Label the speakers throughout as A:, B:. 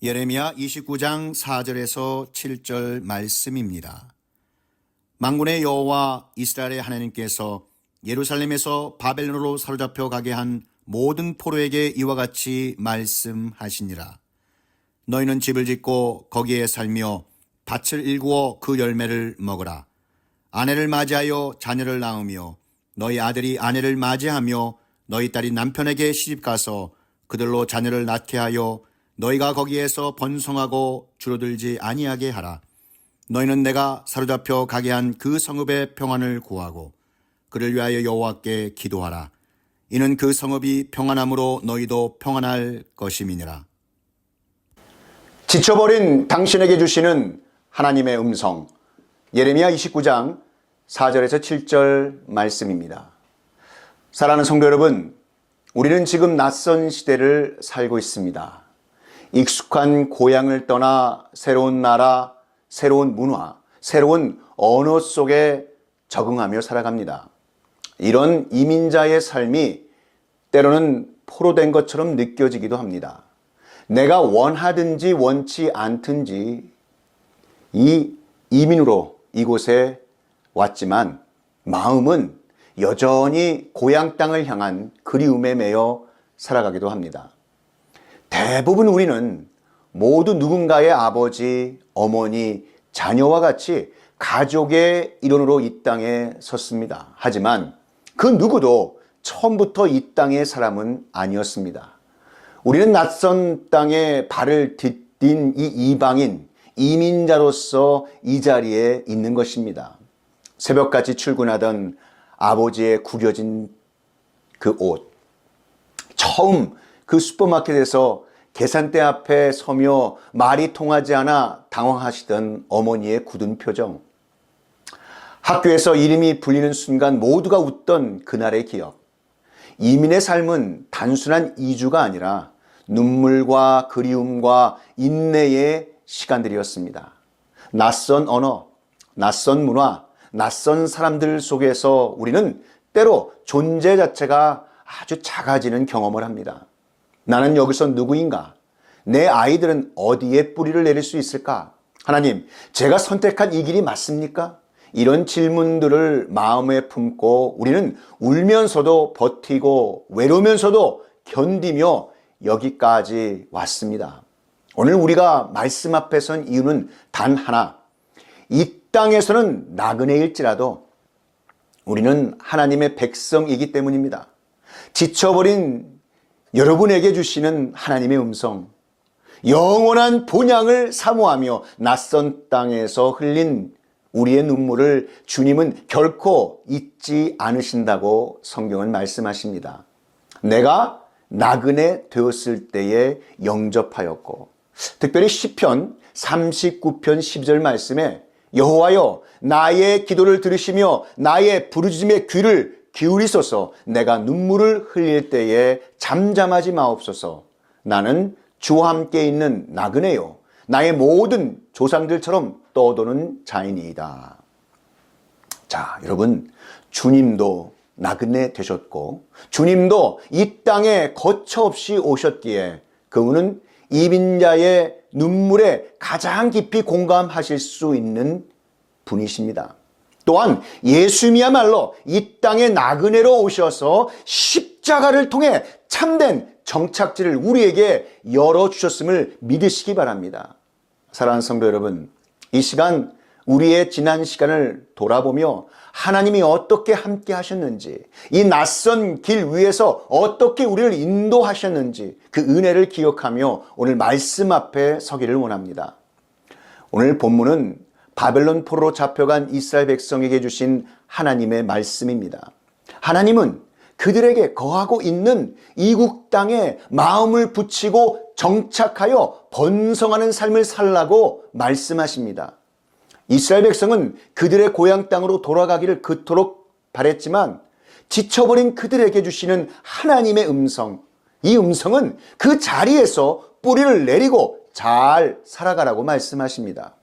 A: 예레미야 29장 4절에서 7절 말씀입니다. 만군의 여호와 이스라엘의 하나님께서 예루살렘에서 바벨론으로 사로잡혀 가게 한 모든 포로에게 이와 같이 말씀하시니라. 너희는 집을 짓고 거기에 살며 밭을 일구어 그 열매를 먹으라. 아내를 맞이하여 자녀를 낳으며 너희 아들이 아내를 맞이하며 너희 딸이 남편에게 시집가서 그들로 자녀를 낳게 하여 너희가 거기에서 번성하고 줄어들지 아니하게 하라. 너희는 내가 사로잡혀 가게 한 그 성읍의 평안을 구하고 그를 위하여 여호와께 기도하라. 이는 그 성읍이 평안함으로 너희도 평안할 것임이니라.
B: 지쳐버린 당신에게 주시는 하나님의 음성, 예레미야 29장 4절에서 7절 말씀입니다. 사랑하는 성도 여러분, 우리는 지금 낯선 시대를 살고 있습니다. 익숙한 고향을 떠나 새로운 나라, 새로운 문화, 새로운 언어 속에 적응하며 살아갑니다. 이런 이민자의 삶이 때로는 포로된 것처럼 느껴지기도 합니다. 내가 원하든지 원치 않든지 이 이민으로 이곳에 왔지만 마음은 여전히 고향 땅을 향한 그리움에 매여 살아가기도 합니다. 대부분 우리는 모두 누군가의 아버지, 어머니, 자녀와 같이 가족의 일원으로 이 땅에 섰습니다. 하지만 그 누구도 처음부터 이 땅의 사람은 아니었습니다. 우리는 낯선 땅에 발을 디딘 이 이방인, 이민자로서 이 자리에 있는 것입니다. 새벽같이 출근하던 아버지의 구겨진 그 옷, 처음 그 슈퍼마켓에서 계산대 앞에 서며 말이 통하지 않아 당황하시던 어머니의 굳은 표정, 학교에서 이름이 불리는 순간 모두가 웃던 그날의 기억. 이민의 삶은 단순한 이주가 아니라 눈물과 그리움과 인내의 시간들이었습니다. 낯선 언어, 낯선 문화, 낯선 사람들 속에서 우리는 때로 존재 자체가 아주 작아지는 경험을 합니다. 나는 여기서 누구인가? 내 아이들은 어디에 뿌리를 내릴 수 있을까? 하나님, 제가 선택한 이 길이 맞습니까? 이런 질문들을 마음에 품고 우리는 울면서도 버티고 외로우면서도 견디며 여기까지 왔습니다. 오늘 우리가 말씀 앞에 선 이유는 단 하나. 이 땅에서는 나그네일지라도 우리는 하나님의 백성이기 때문입니다. 지쳐버린 여러분에게 주시는 하나님의 음성, 영원한 본향을 사모하며 낯선 땅에서 흘린 우리의 눈물을 주님은 결코 잊지 않으신다고 성경은 말씀하십니다. 내가 나그네 되었을 때에 영접하였고, 특별히 시편 39편 10절 말씀에 여호와여 나의 기도를 들으시며 나의 부르짖음의 귀를 기울이소서. 내가 눈물을 흘릴 때에 잠잠하지 마옵소서. 나는 주와 함께 있는 나그네요 나의 모든 조상들처럼 떠도는 자이니이다. 자, 여러분, 주님도 나그네 되셨고 주님도 이 땅에 거처 없이 오셨기에 그분은 이민자의 눈물에 가장 깊이 공감하실 수 있는 분이십니다. 또한 예수님이야말로 이 땅에 나그네로 오셔서 십자가를 통해 참된 정착지를 우리에게 열어주셨음을 믿으시기 바랍니다. 사랑하는 성도 여러분, 이 시간 우리의 지난 시간을 돌아보며 하나님이 어떻게 함께 하셨는지, 이 낯선 길 위에서 어떻게 우리를 인도하셨는지 그 은혜를 기억하며 오늘 말씀 앞에 서기를 원합니다. 오늘 본문은 바벨론 포로로 잡혀간 이스라엘 백성에게 주신 하나님의 말씀입니다. 하나님은 그들에게 거하고 있는 이국 땅에 마음을 붙이고 정착하여 번성하는 삶을 살라고 말씀하십니다. 이스라엘 백성은 그들의 고향 땅으로 돌아가기를 그토록 바랬지만 지쳐버린 그들에게 주시는 하나님의 음성, 이 음성은 그 자리에서 뿌리를 내리고 잘 살아가라고 말씀하십니다.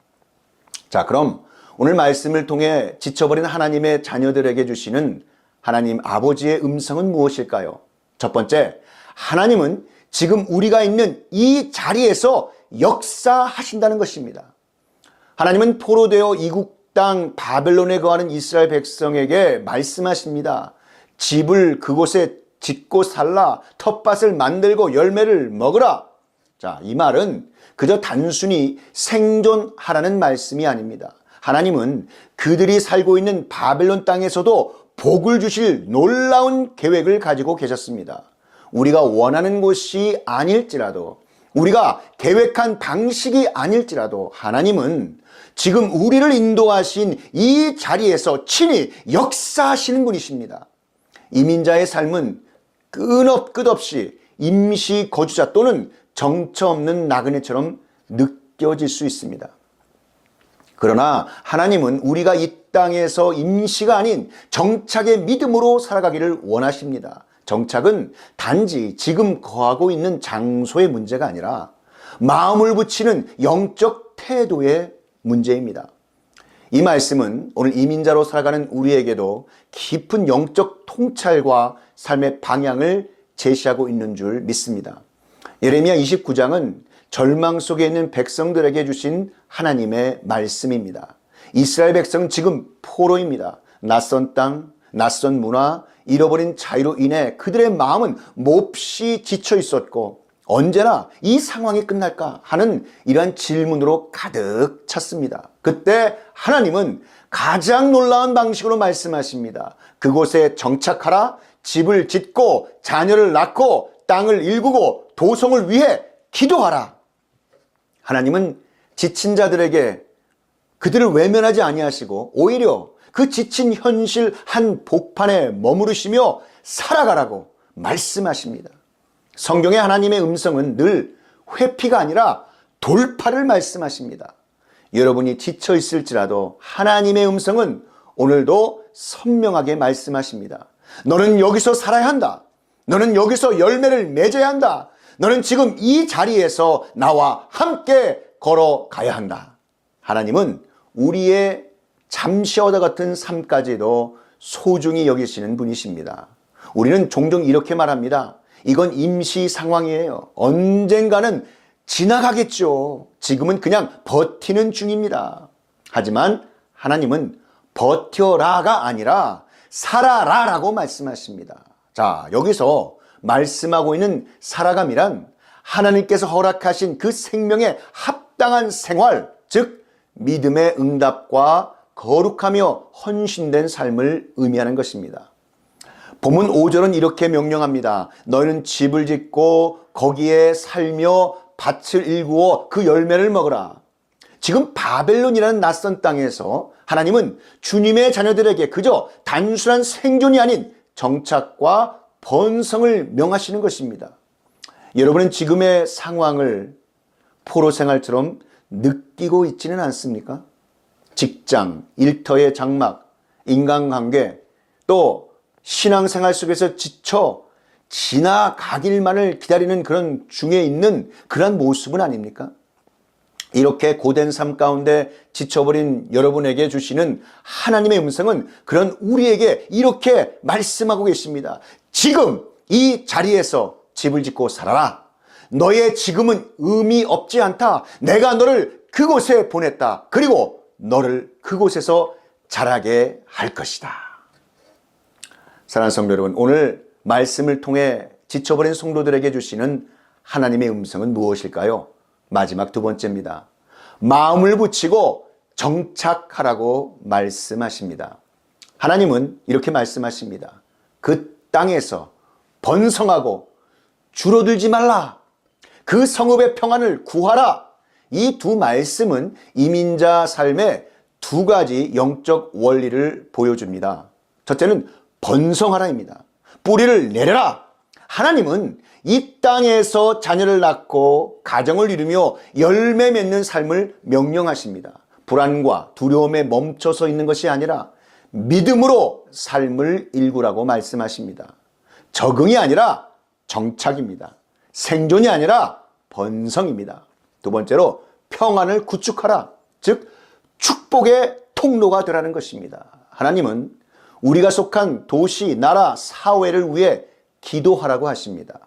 B: 자, 그럼 오늘 말씀을 통해 지쳐버린 하나님의 자녀들에게 주시는 하나님 아버지의 음성은 무엇일까요? 첫 번째, 하나님은 지금 우리가 있는 이 자리에서 역사하신다는 것입니다. 하나님은 포로되어 이국 땅 바벨론에 거하는 이스라엘 백성에게 말씀하십니다. 집을 그곳에 짓고 살라, 텃밭을 만들고 열매를 먹으라. 자, 이 말은 그저 단순히 생존하라는 말씀이 아닙니다. 하나님은 그들이 살고 있는 바벨론 땅에서도 복을 주실 놀라운 계획을 가지고 계셨습니다. 우리가 원하는 곳이 아닐지라도, 우리가 계획한 방식이 아닐지라도 하나님은 지금 우리를 인도하신 이 자리에서 친히 역사하시는 분이십니다. 이민자의 삶은 끝없이 임시 거주자 또는 정처 없는 나그네처럼 느껴질 수 있습니다. 그러나 하나님은 우리가 이 땅에서 임시가 아닌 정착의 믿음으로 살아가기를 원하십니다. 정착은 단지 지금 거하고 있는 장소의 문제가 아니라 마음을 붙이는 영적 태도의 문제입니다. 이 말씀은 오늘 이민자로 살아가는 우리에게도 깊은 영적 통찰과 삶의 방향을 제시하고 있는 줄 믿습니다. 예레미야 29장은 절망 속에 있는 백성들에게 주신 하나님의 말씀입니다. 이스라엘 백성은 지금 포로입니다. 낯선 땅, 낯선 문화, 잃어버린 자유로 인해 그들의 마음은 몹시 지쳐 있었고 언제나 이 상황이 끝날까 하는 이러한 질문으로 가득 찼습니다. 그때 하나님은 가장 놀라운 방식으로 말씀하십니다. 그곳에 정착하라, 집을 짓고 자녀를 낳고 땅을 일구고 도성을 위해 기도하라. 하나님은 지친 자들에게 그들을 외면하지 아니하시고 오히려 그 지친 현실 한 복판에 머무르시며 살아가라고 말씀하십니다. 성경의 하나님의 음성은 늘 회피가 아니라 돌파를 말씀하십니다. 여러분이 지쳐 있을지라도 하나님의 음성은 오늘도 선명하게 말씀하십니다. 너는 여기서 살아야 한다. 너는 여기서 열매를 맺어야 한다. 너는 지금 이 자리에서 나와 함께 걸어가야 한다. 하나님은 우리의 잠시 얻어 같은 삶까지도 소중히 여기시는 분이십니다. 우리는 종종 이렇게 말합니다. 이건 임시 상황이에요. 언젠가는 지나가겠죠. 지금은 그냥 버티는 중입니다. 하지만 하나님은 버텨라가 아니라 살아라라고 말씀하십니다. 자, 여기서 말씀하고 있는 살아감이란 하나님께서 허락하신 그 생명에 합당한 생활, 즉 믿음의 응답과 거룩하며 헌신된 삶을 의미하는 것입니다. 본문 5절은 이렇게 명령합니다. 너희는 집을 짓고 거기에 살며 밭을 일구어 그 열매를 먹으라. 지금 바벨론이라는 낯선 땅에서 하나님은 주님의 자녀들에게 그저 단순한 생존이 아닌 정착과 번성을 명하시는 것입니다. 여러분은 지금의 상황을 포로 생활처럼 느끼고 있지는 않습니까? 직장, 일터의 장막, 인간관계, 또 신앙생활 속에서 지쳐 지나가길만을 기다리는 그런 중에 있는 그런 모습은 아닙니까? 이렇게 고된 삶 가운데 지쳐버린 여러분에게 주시는 하나님의 음성은 그런 우리에게 이렇게 말씀하고 계십니다. 지금 이 자리에서 집을 짓고 살아라. 너의 지금은 의미 없지 않다. 내가 너를 그곳에 보냈다. 그리고 너를 그곳에서 자라게 할 것이다. 사랑하는 성도 여러분, 오늘 말씀을 통해 지쳐버린 성도들에게 주시는 하나님의 음성은 무엇일까요? 마지막 두 번째입니다. 마음을 붙이고 정착하라고 말씀하십니다. 하나님은 이렇게 말씀하십니다. 그 땅에서 번성하고 줄어들지 말라. 그 성읍의 평안을 구하라. 이 두 말씀은 이민자 삶의 두 가지 영적 원리를 보여줍니다. 첫째는 번성하라입니다. 뿌리를 내려라. 하나님은 이 땅에서 자녀를 낳고 가정을 이루며 열매 맺는 삶을 명령하십니다. 불안과 두려움에 멈춰서 있는 것이 아니라 믿음으로 삶을 일구라고 말씀하십니다. 적응이 아니라 정착입니다. 생존이 아니라 번성입니다. 두 번째로 평안을 구축하라. 즉 축복의 통로가 되라는 것입니다. 하나님은 우리가 속한 도시, 나라, 사회를 위해 기도하라고 하십니다.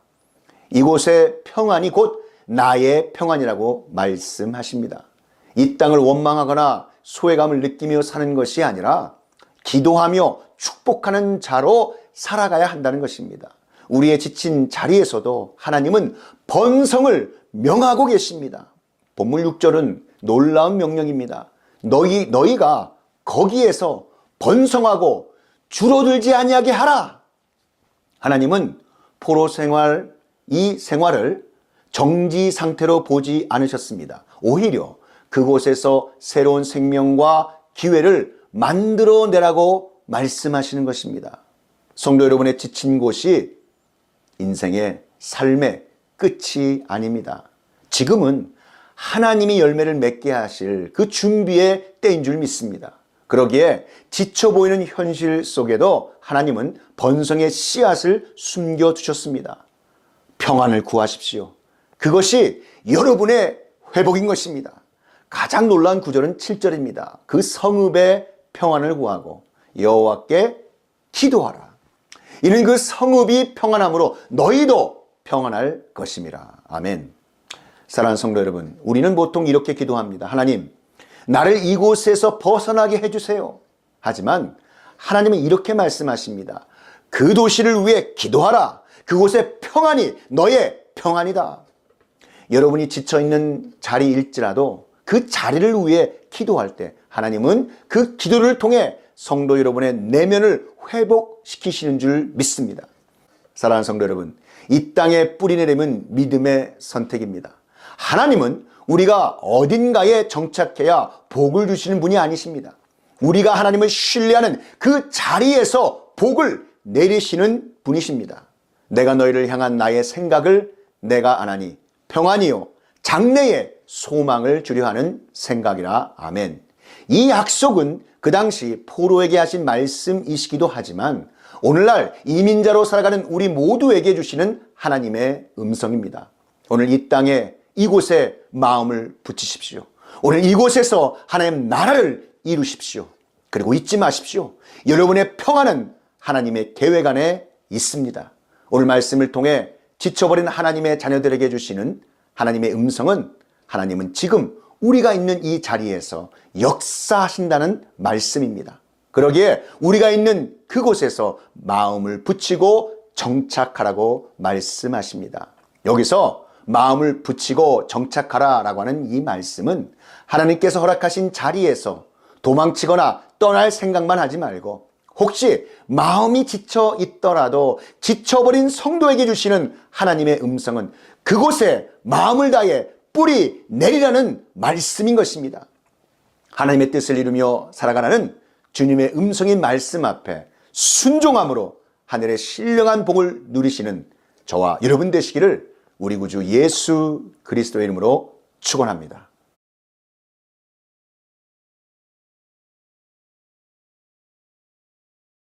B: 이곳의 평안이 곧 나의 평안이라고 말씀하십니다. 이 땅을 원망하거나 소외감을 느끼며 사는 것이 아니라 기도하며 축복하는 자로 살아가야 한다는 것입니다. 우리의 지친 자리에서도 하나님은 번성을 명하고 계십니다. 본문 6절은 놀라운 명령입니다. 너희가 거기에서 번성하고 줄어들지 아니하게 하라. 하나님은 포로 생활, 이 생활을 정지 상태로 보지 않으셨습니다. 오히려 그곳에서 새로운 생명과 기회를 만들어내라고 말씀하시는 것입니다. 성도 여러분의 지친 곳이 인생의 삶의 끝이 아닙니다. 지금은 하나님이 열매를 맺게 하실 그 준비의 때인 줄 믿습니다. 그러기에 지쳐 보이는 현실 속에도 하나님은 번성의 씨앗을 숨겨두셨습니다. 평안을 구하십시오. 그것이 여러분의 회복인 것입니다. 가장 놀라운 구절은 7절입니다. 그 성읍의 평안을 구하고 여호와께 기도하라. 이는 그 성읍이 평안함으로 너희도 평안할 것임이라. 아멘. 사랑하는 성도 여러분, 우리는 보통 이렇게 기도합니다. 하나님, 나를 이곳에서 벗어나게 해주세요. 하지만 하나님은 이렇게 말씀하십니다. 그 도시를 위해 기도하라. 그곳의 평안이 너의 평안이다. 여러분이 지쳐있는 자리일지라도 그 자리를 위해 기도할 때 하나님은 그 기도를 통해 성도 여러분의 내면을 회복시키시는 줄 믿습니다. 사랑하는 성도 여러분, 이 땅에 뿌리 내림은 믿음의 선택입니다. 하나님은 우리가 어딘가에 정착해야 복을 주시는 분이 아니십니다. 우리가 하나님을 신뢰하는 그 자리에서 복을 내리시는 분이십니다. 내가 너희를 향한 나의 생각을 내가 아나니 평안이요 장래에 소망을 주려 하는 생각이라. 아멘. 이 약속은 그 당시 포로에게 하신 말씀이시기도 하지만 오늘날 이민자로 살아가는 우리 모두에게 주시는 하나님의 음성입니다. 오늘 이 땅에 이곳에 마음을 붙이십시오. 오늘 이곳에서 하나님 나라를 이루십시오. 그리고 잊지 마십시오. 여러분의 평안은 하나님의 계획 안에 있습니다. 오늘 말씀을 통해 지쳐버린 하나님의 자녀들에게 주시는 하나님의 음성은 하나님은 지금 우리가 있는 이 자리에서 역사하신다는 말씀입니다. 그러기에 우리가 있는 그곳에서 마음을 붙이고 정착하라고 말씀하십니다. 여기서 마음을 붙이고 정착하라라고 하는 이 말씀은 하나님께서 허락하신 자리에서 도망치거나 떠날 생각만 하지 말고 혹시 마음이 지쳐 있더라도 지쳐버린 성도에게 주시는 하나님의 음성은 그곳에 마음을 다해 뿌리 내리라는 말씀인 것입니다. 하나님의 뜻을 이루며 살아가는 주님의 음성인 말씀 앞에 순종함으로 하늘의 신령한 복을 누리시는 저와 여러분 되시기를 우리 구주 예수 그리스도의 이름으로 축원합니다.